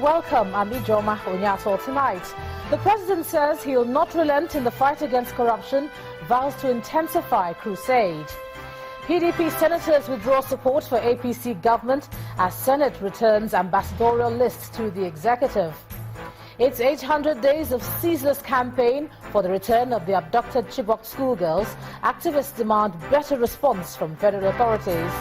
welcome Amijoma Onyato tonight. The president says he will not relent in the fight against corruption, vows to intensify crusade. PDP senators withdraw support for APC government as Senate returns ambassadorial list to the executive. It's 800 days of ceaseless campaign for the return of the abducted Chibok schoolgirls. Activists demand better response from federal authorities.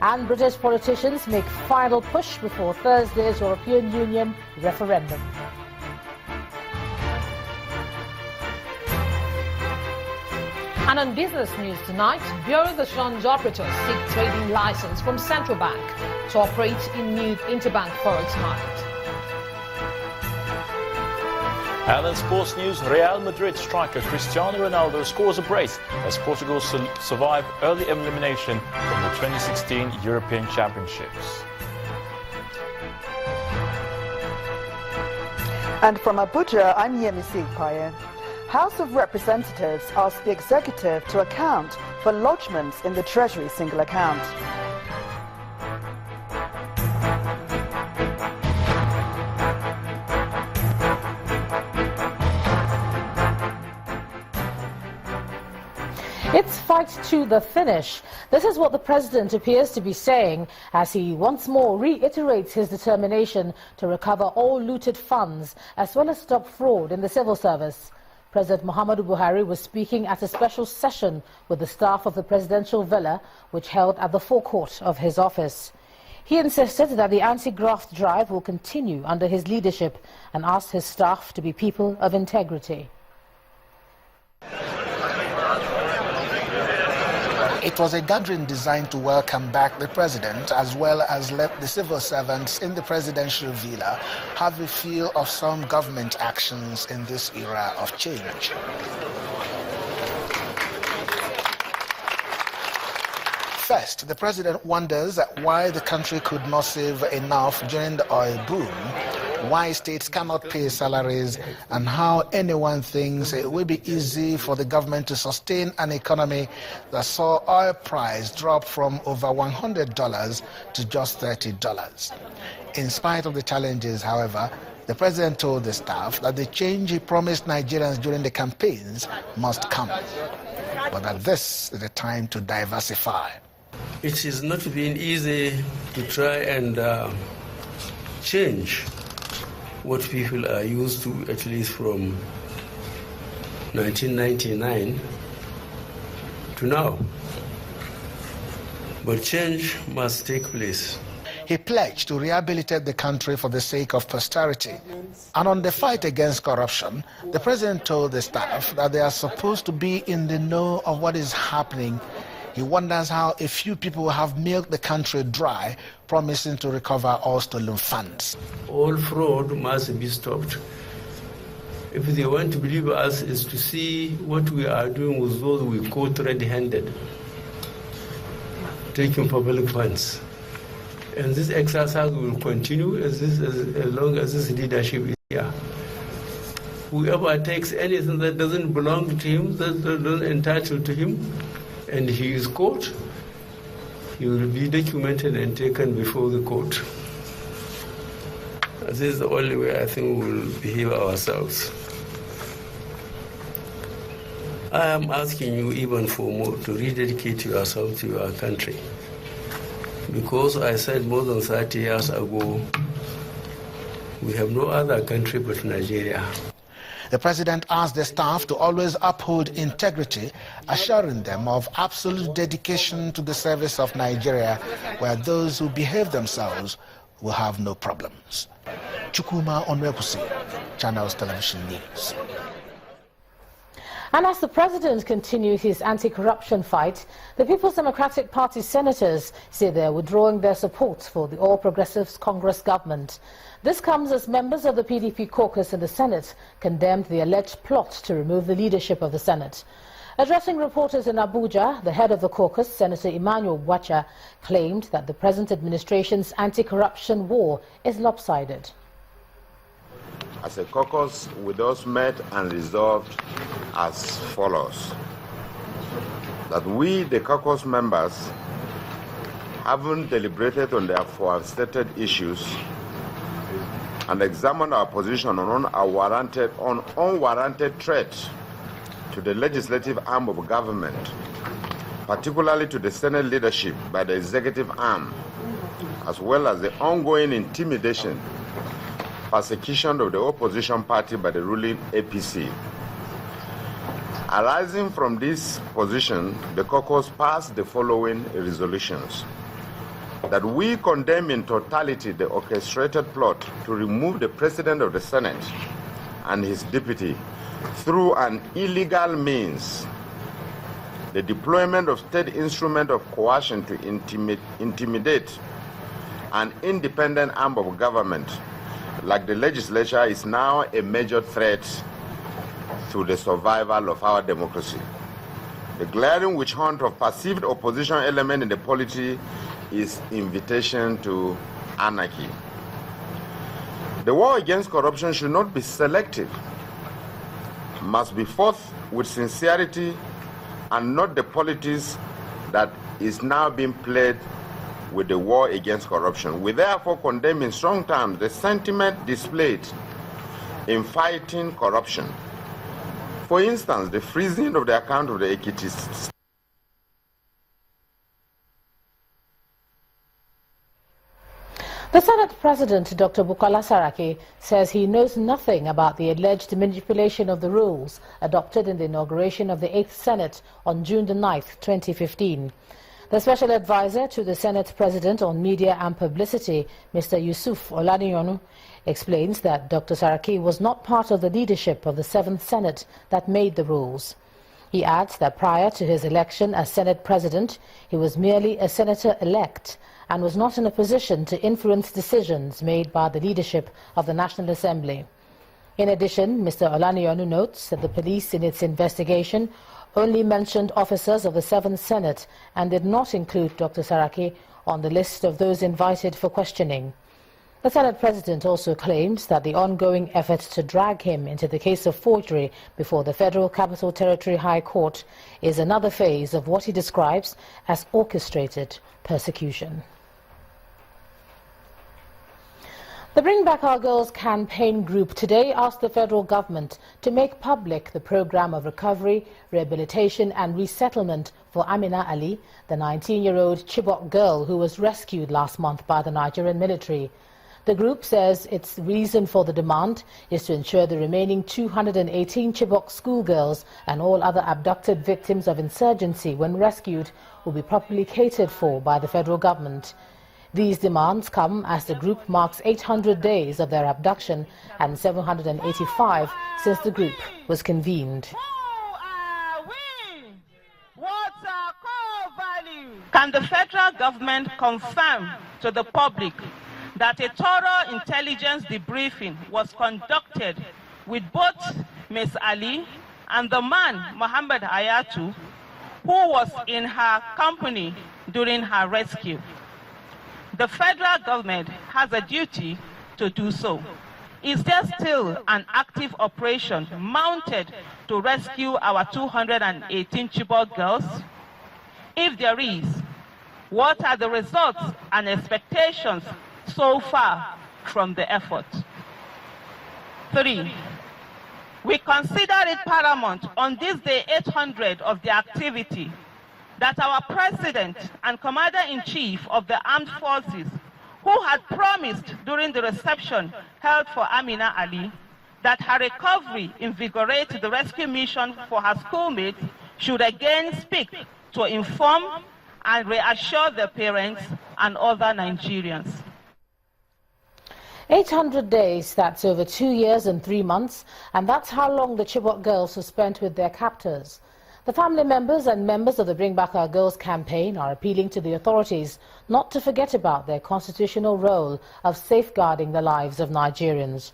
And British politicians make final push before Thursday's European Union referendum. And on business news tonight, Bureau of Exchange operators seek trading license from Central Bank to operate in new interbank forex market. And in sports news, Real Madrid striker Cristiano Ronaldo scores a brace as Portugal survive early elimination from the 2016 European Championships. And from Abuja, I'm Yemisi Paye. House of Representatives asked the executive to account for lodgements in the Treasury single account. It's fight to the finish. This is what the president appears to be saying as he once more reiterates his determination to recover all looted funds as well as stop fraud in the civil service. President Muhammadu Buhari was speaking at a special session with the staff of the presidential villa, which held at the forecourt of his office. He insisted that the anti-graft drive will continue under his leadership and asked his staff to be people of integrity. It was a gathering designed to welcome back the president as well as let the civil servants in the presidential villa have a feel of some government actions in this era of change. First, the president wonders why the country could not save enough during the oil boom, why states cannot pay salaries, and how anyone thinks it will be easy for the government to sustain an economy that saw oil price drop from over $100 to just $30. In spite of the challenges, however, the president told the staff that the change he promised Nigerians during the campaigns must come, but that this is the time to diversify. It is not been easy to try and change what people are used to, at least from 1999 to now. But change must take place. He pledged to rehabilitate the country for the sake of posterity. And on the fight against corruption, the president told the staff that they are supposed to be in the know of what is happening. He wonders how a few people have milked the country dry, promising to recover all stolen funds. All fraud must be stopped. If they want to believe us, is to see what we are doing with those we caught red-handed, taking public funds. And this exercise will continue as long as this leadership is here. Whoever takes anything that doesn't belong to him, that doesn't entitle to him, and he is caught, he will be documented and taken before the court. This is the only way I think we will behave ourselves. I am asking you even for more to rededicate yourself to your country. Because I said more than 30 years ago, we have no other country but Nigeria. The president asked the staff to always uphold integrity, assuring them of absolute dedication to the service of Nigeria, where those who behave themselves will have no problems. Chukuma Onwekusi, Channels Television News. And as the president continues his anti-corruption fight, the People's Democratic Party senators say they are withdrawing their support for the All Progressives Congress government. This comes as members of the PDP caucus in the Senate condemned the alleged plot to remove the leadership of the Senate. Addressing reporters in Abuja, the head of the caucus, Senator Emmanuel Wacha, claimed that the present administration's anti-corruption war is lopsided. As a caucus, we thus met and resolved as follows: that we, the caucus members, having deliberated on the aforestated issues, and examine our position on unwarranted threat to the legislative arm of government, particularly to the Senate leadership by the executive arm, as well as the ongoing intimidation, persecution of the opposition party by the ruling APC. Arising from this position, the caucus passed the following resolutions: that we condemn in totality the orchestrated plot to remove the President of the Senate and his deputy through an illegal means, the deployment of state instrument of coercion to intimidate an independent arm of government like the legislature is now a major threat to the survival of our democracy. The glaring witch hunt of perceived opposition element in the polity is invitation to anarchy. The war against corruption should not be selective, must be fought with sincerity and not the politics that is now being played with the war against corruption. We therefore condemn in strong terms the sentiment displayed in fighting corruption. For instance, the freezing of the account of the Ekiti. The Senate President, Dr. Bukola Saraki, says he knows nothing about the alleged manipulation of the rules adopted in the inauguration of the 8th Senate on June the 9th, 2015. The Special Advisor to the Senate President on Media and Publicity, Mr. Yusuf Oladiyonu, explains that Dr. Saraki was not part of the leadership of the 7th Senate that made the rules. He adds that prior to his election as Senate President, he was merely a senator-elect and was not in a position to influence decisions made by the leadership of the National Assembly. In addition, Mr. Oladiyonu notes that the police in its investigation only mentioned officers of the 7th Senate and did not include Dr. Saraki on the list of those invited for questioning. The Senate President also claims that the ongoing effort to drag him into the case of forgery before the Federal Capital Territory High Court is another phase of what he describes as orchestrated persecution. The Bring Back Our Girls campaign group today asked the federal government to make public the program of recovery, rehabilitation and resettlement for Amina Ali, the 19-year-old Chibok girl who was rescued last month by the Nigerian military. The group says its reason for the demand is to ensure the remaining 218 Chibok schoolgirls and all other abducted victims of insurgency when rescued will be properly catered for by the federal government. These demands come as the group marks 800 days of their abduction and 785 since the group was convened. Can the federal government confirm to the public that a thorough intelligence debriefing was conducted with both Ms. Ali and the man, Mohammed Ayatu, who was in her company during her rescue? The federal government has a duty to do so. Is there still an active operation mounted to rescue our 218 Chibok girls? If there is, what are the results and expectations so far from the effort? 3. We consider it paramount on this day 800 of the activity that our President and Commander-in-Chief of the Armed Forces, who had promised during the reception held for Amina Ali that her recovery invigorates the rescue mission for her schoolmates, should again speak to inform and reassure their parents and other Nigerians. 800 days, that's over 2 years and 3 months, and that's how long the Chibok girls were spent with their captors. The family members and members of the Bring Back Our Girls campaign are appealing to the authorities not to forget about their constitutional role of safeguarding the lives of Nigerians.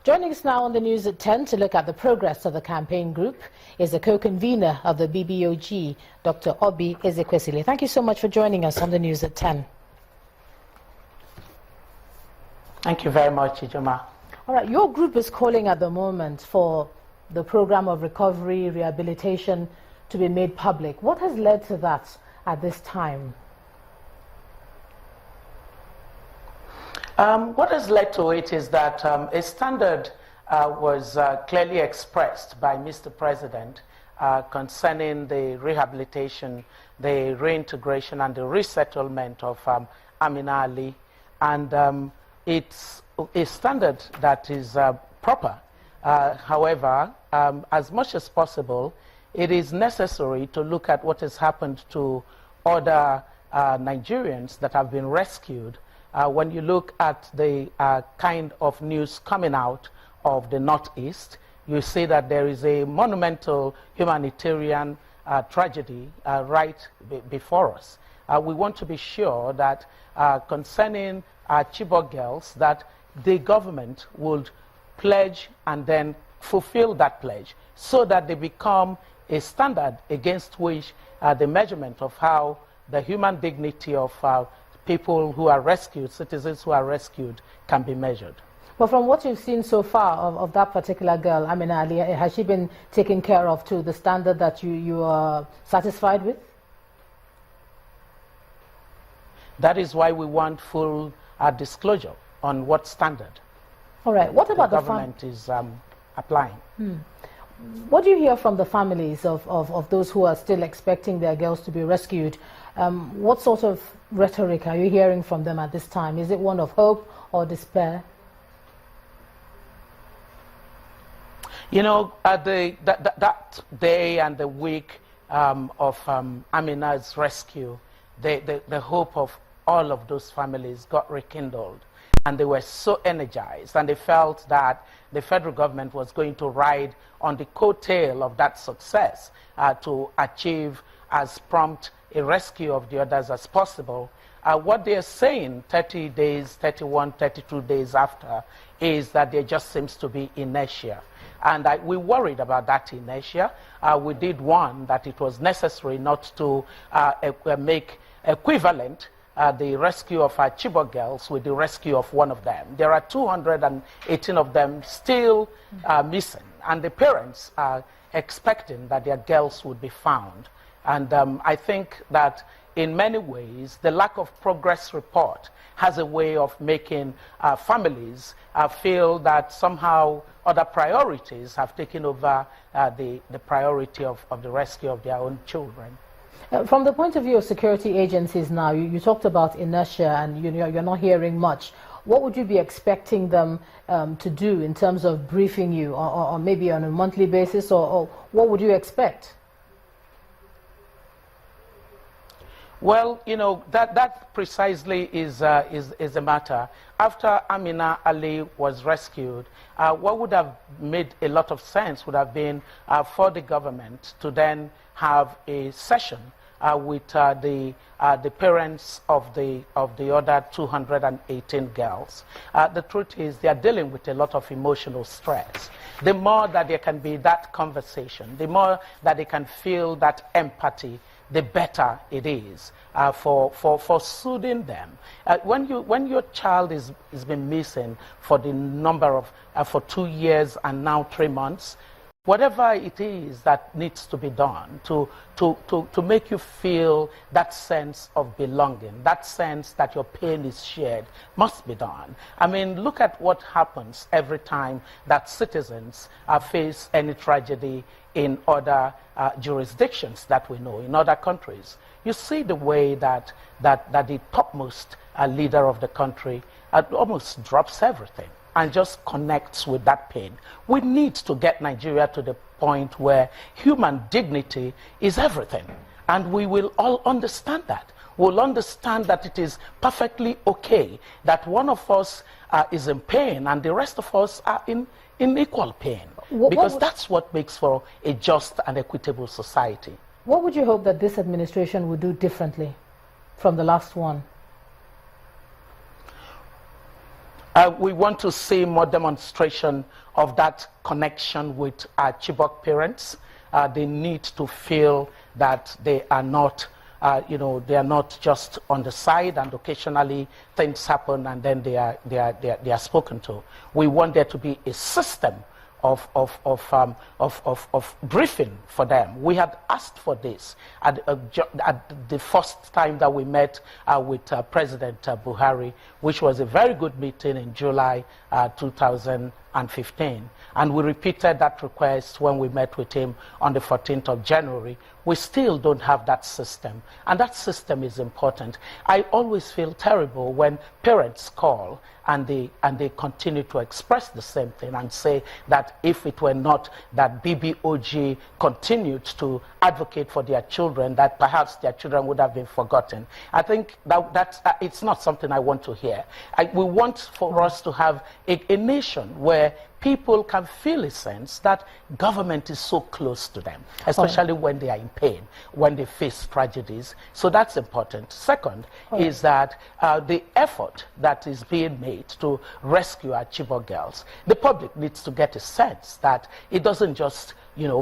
Joining us now on the news at 10 to look at the progress of the campaign group is the co-convener of the BBOG, Dr. Obi Ezekwesili. Thank you so much for joining us on the news at 10. Thank you very much, Ijoma. All right, your group is calling at the moment for the program of recovery, rehabilitation to be made public. What has led to that at this time? What has led to it is that a standard was clearly expressed by Mr. President concerning the rehabilitation, the reintegration, and the resettlement of Amina Ali. And it's a standard that is proper. However, as much as possible, it is necessary to look at what has happened to other Nigerians that have been rescued. When you look at the kind of news coming out of the Northeast, you see that there is a monumental humanitarian tragedy right before us. We want to be sure that concerning Chibok girls, that the government would pledge and then fulfill that pledge so that they become a standard against which the measurement of how the human dignity of people who are rescued, citizens who are rescued, can be measured. Well, from what you've seen so far of that particular girl, Amina Ali, has she been taken care of to the standard that you are satisfied with? That is why we want full disclosure on what standard all right. What about the government is applying. What do you hear from the families of those who are still expecting their girls to be rescued? What sort of rhetoric are you hearing from them at this time? Is it one of hope or despair? You know, that day and the week of Amina's rescue, the hope of all of those families got rekindled. And they were so energized, and they felt that the federal government was going to ride on the coattail of that success to achieve as prompt a rescue of the others as possible. What they're saying 30 days, 31, 32 days after is that there just seems to be inertia. And we worried about that inertia. We did warn that it was necessary not to make equivalent the rescue of our Chibok girls with the rescue of one of them. There are 218 of them still missing, and the parents are expecting that their girls would be found. And I think that in many ways, the lack of progress report has a way of making families feel that somehow other priorities have taken over the priority of the rescue of their own children. From the point of view of security agencies now, you talked about inertia and you're not hearing much. What would you be expecting them to do in terms of briefing you or maybe on a monthly basis, or what would you expect? Well, you know, that precisely is a matter. After Amina Ali was rescued, what would have made a lot of sense would have been for the government to then have a session with the parents of the other 218 girls. The truth is they are dealing with a lot of emotional stress. The more that there can be that conversation, the more that they can feel that empathy, the better it is for soothing them. When your child is been missing for the number of for 2 years and now 3 months, whatever it is that needs to be done to make you feel that sense of belonging, that sense that your pain is shared, must be done. I mean, look at what happens every time that citizens face any tragedy in other jurisdictions that we know, in other countries. You see the way that the topmost leader of the country almost drops everything and just connects with that pain. We need to get Nigeria to the point where human dignity is everything. And we will all understand that. We'll understand that it is perfectly okay that one of us is in pain and the rest of us are in equal pain. Because that's what makes for a just and equitable society. What would you hope that this administration would do differently from the last one? We want to see more demonstration of that connection with our Chibok parents. They need to feel that they are not, they are not just on the side, and occasionally things happen and then they are spoken to. We want there to be a system briefing for them. We had asked for this at the first time that we met with President Buhari, which was a very good meeting in July 2015. And we repeated that request when we met with him on the 14th of January. We still don't have that system, and that system is important. I always feel terrible when parents call and they continue to express the same thing and say that if it were not that BBOG continued to advocate for their children, that perhaps their children would have been forgotten. I think that's it's not something I want to hear. We want for us to have a nation where people can feel a sense that government is so close to them, especially when they are in pain, when they face tragedies. So that's important. Second is that the effort that is being made to rescue our Chibok girls, the public needs to get a sense that it doesn't just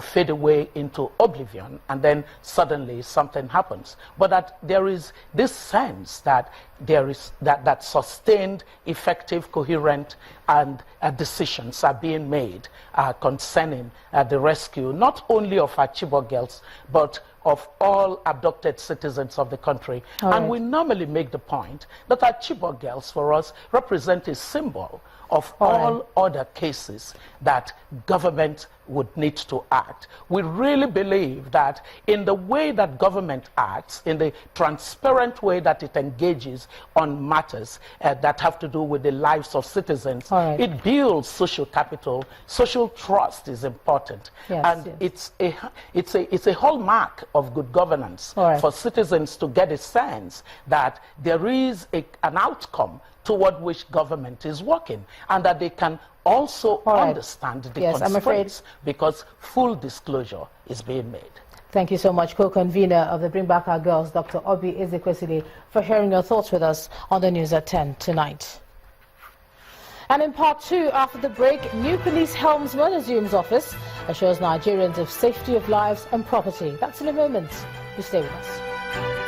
fade away into oblivion and then suddenly something happens, but that there is this sense that there is that sustained, effective, coherent and decisions are being made concerning the rescue not only of our Chibok girls but of all abducted citizens of the country. And we normally make the point that our Chibok girls for us represent a symbol of all other cases that government would need to act. We really believe that in the way that government acts, in the transparent way that it engages on matters that have to do with the lives of citizens, it builds social capital. Social trust is important. It's a hallmark of good governance for citizens to get a sense that there is an outcome toward which government is working, and that they can also understand the consequences, because full disclosure is being made. Thank you so much, co-convener of the Bring Back Our Girls, Dr. Obi Ezekwesili, for sharing your thoughts with us on the news at 10 tonight. And in part 2, after the break, new police helmsman assumes office, assures Nigerians of safety of lives and property. That's in a moment. You stay with us.